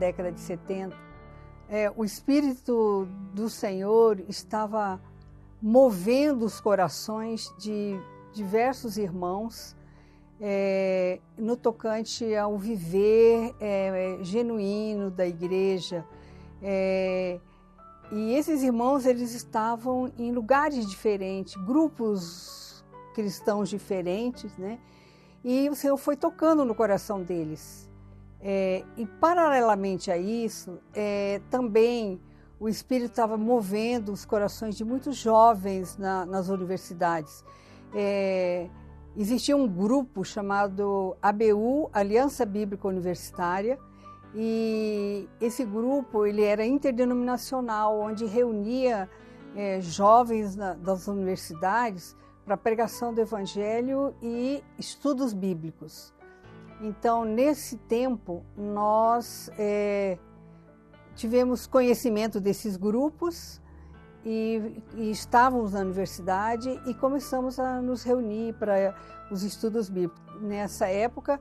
década de 70. O Espírito do Senhor estava movendo os corações de diversos irmãos no tocante ao viver genuíno da igreja. E esses irmãos, eles estavam em lugares diferentes, grupos cristãos diferentes, né? E o Senhor foi tocando no coração deles. E paralelamente a isso, também o Espírito estava movendo os corações de muitos jovens nas universidades. Existia um grupo chamado ABU, Aliança Bíblica Universitária, e esse grupo ele era interdenominacional, onde reunia jovens das universidades para pregação do Evangelho e estudos bíblicos. Então, nesse tempo, nós tivemos conhecimento desses grupos e estávamos na universidade e começamos a nos reunir para os estudos bíblicos. Nessa época,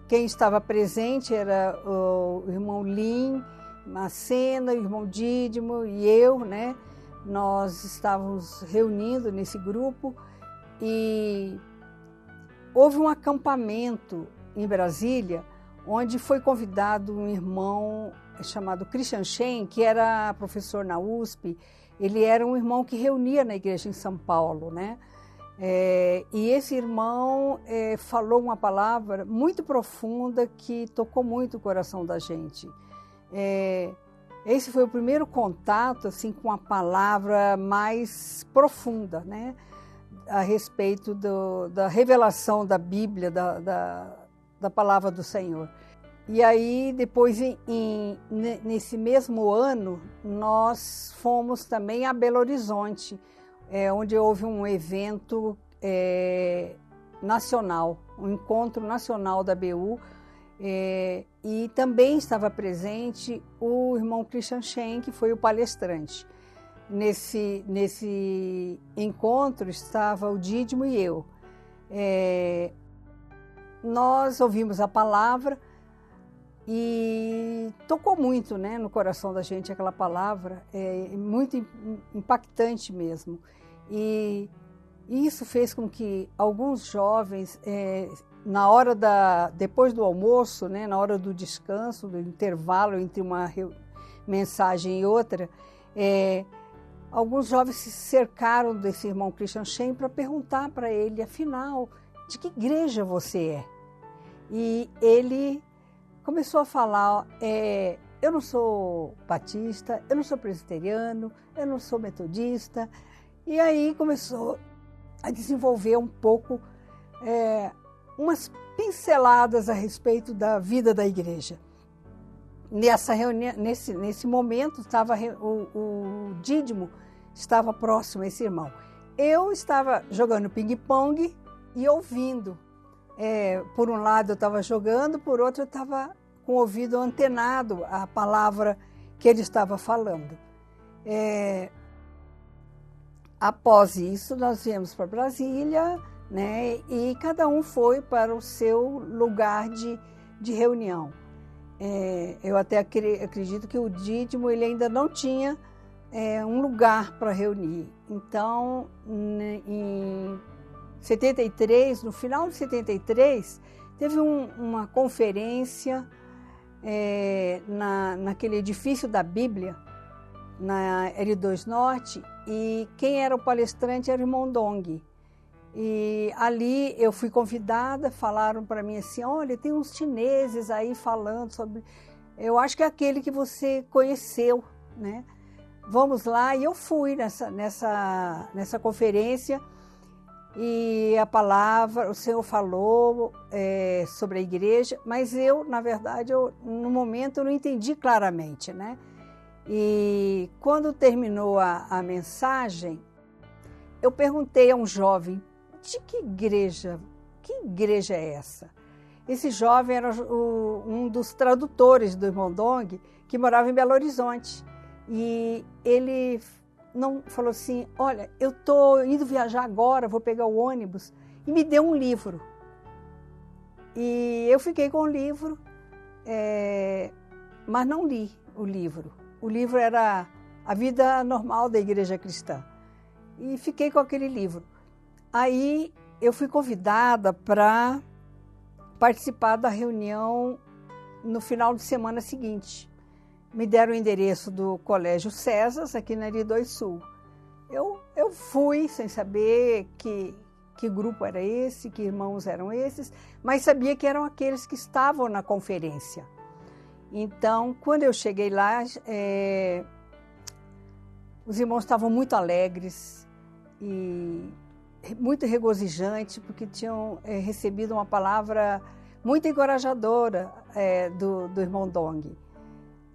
quem estava presente era o irmão Lin, Macena, o irmão Dídimo e eu, né? Nós estávamos reunindo nesse grupo e houve um acampamento em Brasília, onde foi convidado um irmão chamado Christian Shen, que era professor na USP. Ele era um irmão que reunia na igreja em São Paulo, né? E esse irmão falou uma palavra muito profunda que tocou muito o coração da gente. Esse foi o primeiro contato assim, com a palavra mais profunda, né? A respeito da revelação da Bíblia, da palavra do Senhor. E aí, depois, nesse mesmo ano, nós fomos também a Belo Horizonte, onde houve um evento nacional, um encontro nacional da BU, e também estava presente o irmão Christian Shen, que foi o palestrante. Nesse encontro estava o Dídimo e eu. Nós ouvimos a palavra e tocou muito, né, no coração da gente aquela palavra, muito impactante mesmo. E isso fez com que alguns jovens, depois do almoço, né, na hora do descanso, do intervalo entre uma mensagem e outra, alguns jovens se cercaram desse irmão Christian Shen para perguntar para ele, afinal, de que igreja você é? E ele começou a falar, eu não sou batista, eu não sou presbiteriano, eu não sou metodista. E aí começou a desenvolver um pouco, umas pinceladas a respeito da vida da igreja. Nessa reunião, nesse momento, o Dídimo estava próximo a esse irmão. Eu estava jogando ping-pong e ouvindo. Por um lado eu estava jogando, por outro eu estava com o ouvido antenado à palavra que ele estava falando. Após isso, nós viemos para Brasília, né, e cada um foi para o seu lugar de reunião. Eu até acredito que o Dídimo ele ainda não tinha um lugar para reunir. Então, em 73, no final de 73, teve uma conferência naquele edifício da Bíblia, na L2 Norte, e quem era o palestrante era o irmão Dong. E ali eu fui convidada, falaram para mim assim, olha, tem uns chineses aí falando sobre... Eu acho que é aquele que você conheceu, né? Vamos lá, e eu fui nessa conferência, e a palavra, o Senhor falou sobre a igreja, mas eu, na verdade, no momento eu não entendi claramente, né? E quando terminou a mensagem, eu perguntei a um jovem, de que igreja é essa? Esse jovem era um dos tradutores do irmão Dong, que morava em Belo Horizonte. E ele falou assim, olha, eu estou indo viajar agora, vou pegar o ônibus, e me deu um livro. E eu fiquei com o livro mas não li o livro. O livro era A Vida Normal da Igreja Cristã. E fiquei com aquele livro. Aí eu fui convidada para participar da reunião no final de semana seguinte. Me deram o endereço do Colégio César, aqui na Aridóis Sul. Eu fui sem saber que grupo era esse, que irmãos eram esses, mas sabia que eram aqueles que estavam na conferência. Então, quando eu cheguei lá, os irmãos estavam muito alegres e muito regozijantes, porque tinham recebido uma palavra muito encorajadora do irmão Dong.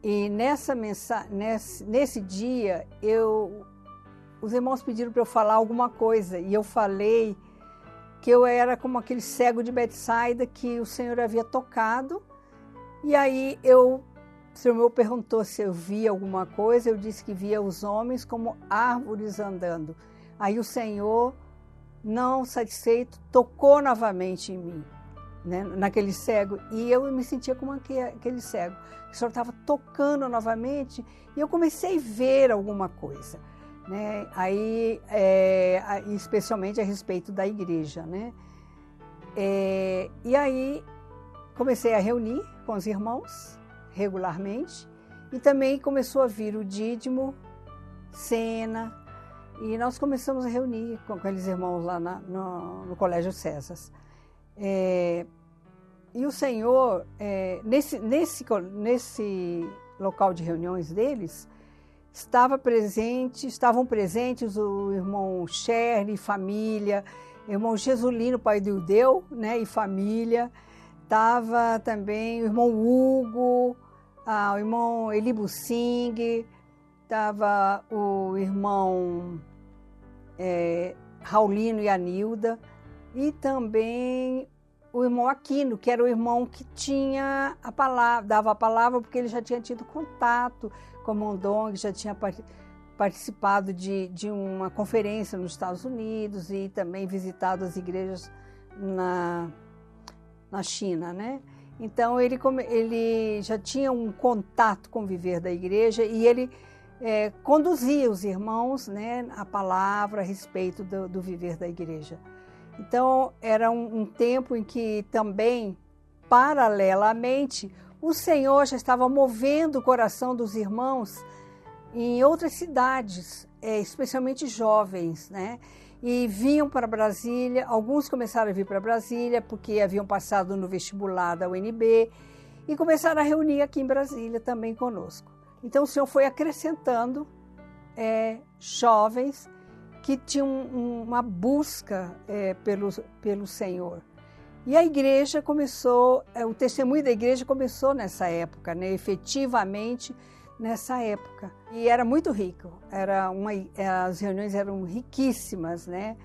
E nesse dia, os irmãos pediram para eu falar alguma coisa, e eu falei que eu era como aquele cego de Betsaida que o Senhor havia tocado. E aí o Senhor perguntou se eu via alguma coisa, eu disse que via os homens como árvores andando. Aí o Senhor, não satisfeito, tocou novamente em mim, né, naquele cego, e eu me sentia como aquele cego. O Senhor estava tocando novamente e eu comecei a ver alguma coisa, né? Aí, especialmente a respeito da igreja, né? E aí comecei a reunir com os irmãos regularmente, e também começou a vir o Dídimo, Sena, e nós começamos a reunir com aqueles irmãos lá no Colégio César. E o Senhor, nesse local de reuniões deles, estavam presentes o irmão Shirley, família, o irmão Jesulino, pai do Ildeu, né, e família. Estava também o irmão Hugo, o irmão Elibu Singh, estava o irmão Raulino e Anilda, e também o irmão Aquino, que era o irmão que tinha a palavra, dava a palavra, porque ele já tinha tido contato com o Mondong, já tinha participado de uma conferência nos Estados Unidos e também visitado as igrejas na China, né? Então ele já tinha um contato com o viver da igreja, e ele conduzia os irmãos, né, a palavra a respeito do viver da igreja. Então, era um tempo em que também, paralelamente, o Senhor já estava movendo o coração dos irmãos em outras cidades, especialmente jovens, né? E vinham para Brasília, alguns começaram a vir para Brasília porque haviam passado no vestibular da UNB e começaram a reunir aqui em Brasília também conosco. Então, o Senhor foi acrescentando jovens que tinham uma busca pelo Senhor. E a igreja começou, o testemunho da igreja começou nessa época, né, efetivamente nessa época. E era muito rico, as reuniões eram riquíssimas, né,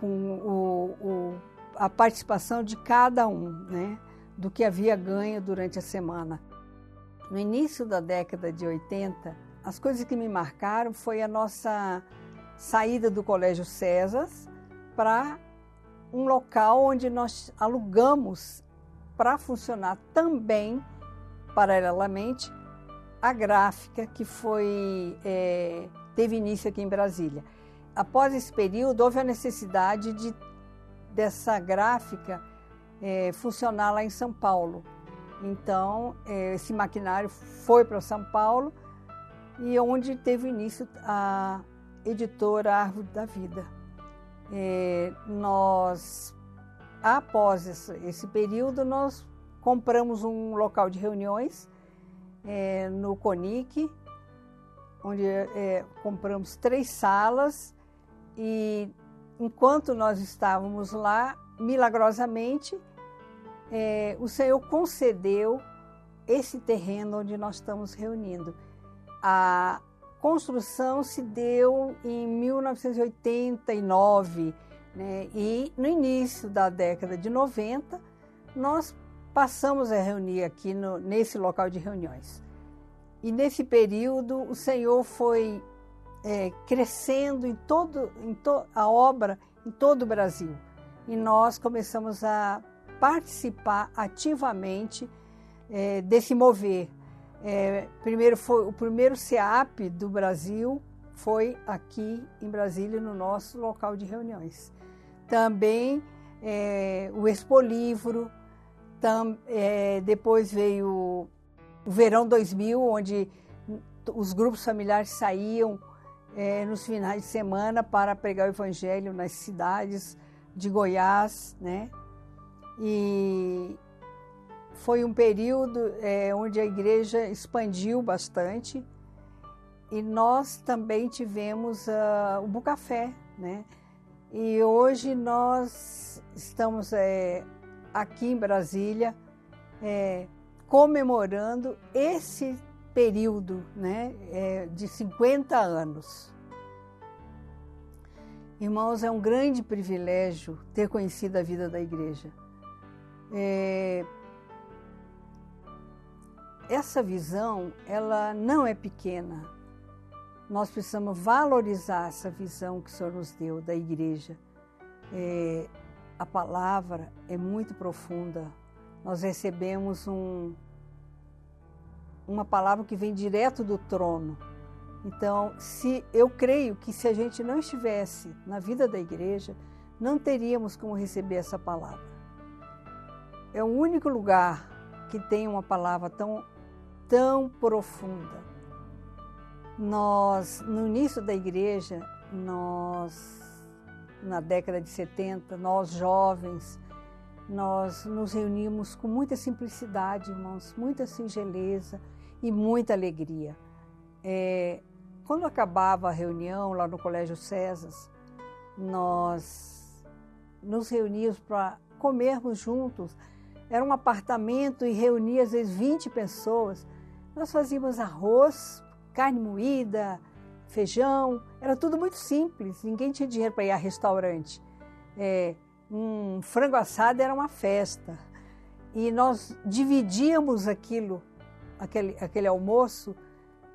com a participação de cada um, né, do que havia ganho durante a semana. No início da década de 80, as coisas que me marcaram foi a nossa saída do Colégio César para um local onde nós alugamos para funcionar também, paralelamente, a gráfica que teve início aqui em Brasília. Após esse período, houve a necessidade dessa gráfica funcionar lá em São Paulo. Então, esse maquinário foi para São Paulo, e onde teve início a editora Árvore da Vida. Após esse período, nós compramos um local de reuniões no CONIC, onde compramos 3 salas, e enquanto nós estávamos lá, milagrosamente, o Senhor concedeu esse terreno onde nós estamos reunindo. A construção se deu em 1989, né? E no início da década de 90, nós passamos a reunir aqui nesse local de reuniões. E nesse período, o Senhor foi crescendo a obra em todo o Brasil. E nós começamos a participar ativamente desse mover. O primeiro SEAP do Brasil foi aqui em Brasília, no nosso local de reuniões. Também o Expolivro, depois veio o Verão 2000, onde os grupos familiares saíam nos finais de semana para pregar o evangelho nas cidades de Goiás, né? E foi um período onde a igreja expandiu bastante, e nós também tivemos o Bucafé, né? E hoje nós estamos aqui em Brasília comemorando esse período, né, de 50 anos. Irmãos, é um grande privilégio ter conhecido a vida da igreja. Essa visão, ela não é pequena. Nós precisamos valorizar essa visão que o Senhor nos deu da igreja. A palavra é muito profunda. Nós recebemos uma palavra que vem direto do trono. Então, eu creio que se a gente não estivesse na vida da igreja, não teríamos como receber essa palavra. É o único lugar que tem uma palavra tão profunda. No início da igreja, na década de 70, nós jovens, nós nos reuníamos com muita simplicidade, irmãos, muita singeleza e muita alegria. Quando acabava a reunião lá no Colégio César, nós nos reuníamos para comermos juntos. Era um apartamento e reunia às vezes 20 pessoas. Nós fazíamos arroz, carne moída, feijão, era tudo muito simples, ninguém tinha dinheiro para ir a restaurante. Um frango assado era uma festa. E nós dividíamos aquele almoço,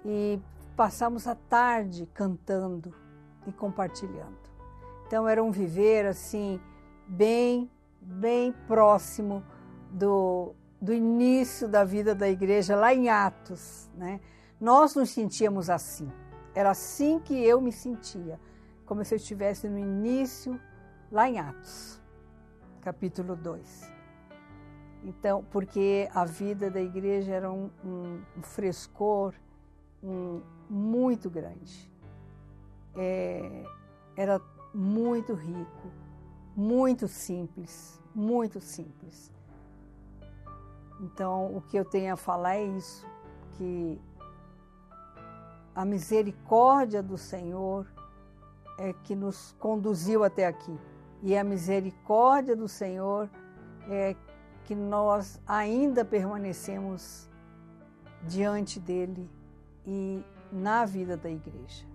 e passamos a tarde cantando e compartilhando. Então era um viver assim, bem próximo do início da vida da igreja, lá em Atos, né? Nós nos sentíamos assim. Era assim que eu me sentia, como se eu estivesse no início, lá em Atos, capítulo 2. Então, porque a vida da igreja era um frescor muito grande. Era muito rico, muito simples, muito simples. Então, o que eu tenho a falar é isso, que a misericórdia do Senhor é que nos conduziu até aqui. E a misericórdia do Senhor é que nós ainda permanecemos diante dele e na vida da igreja.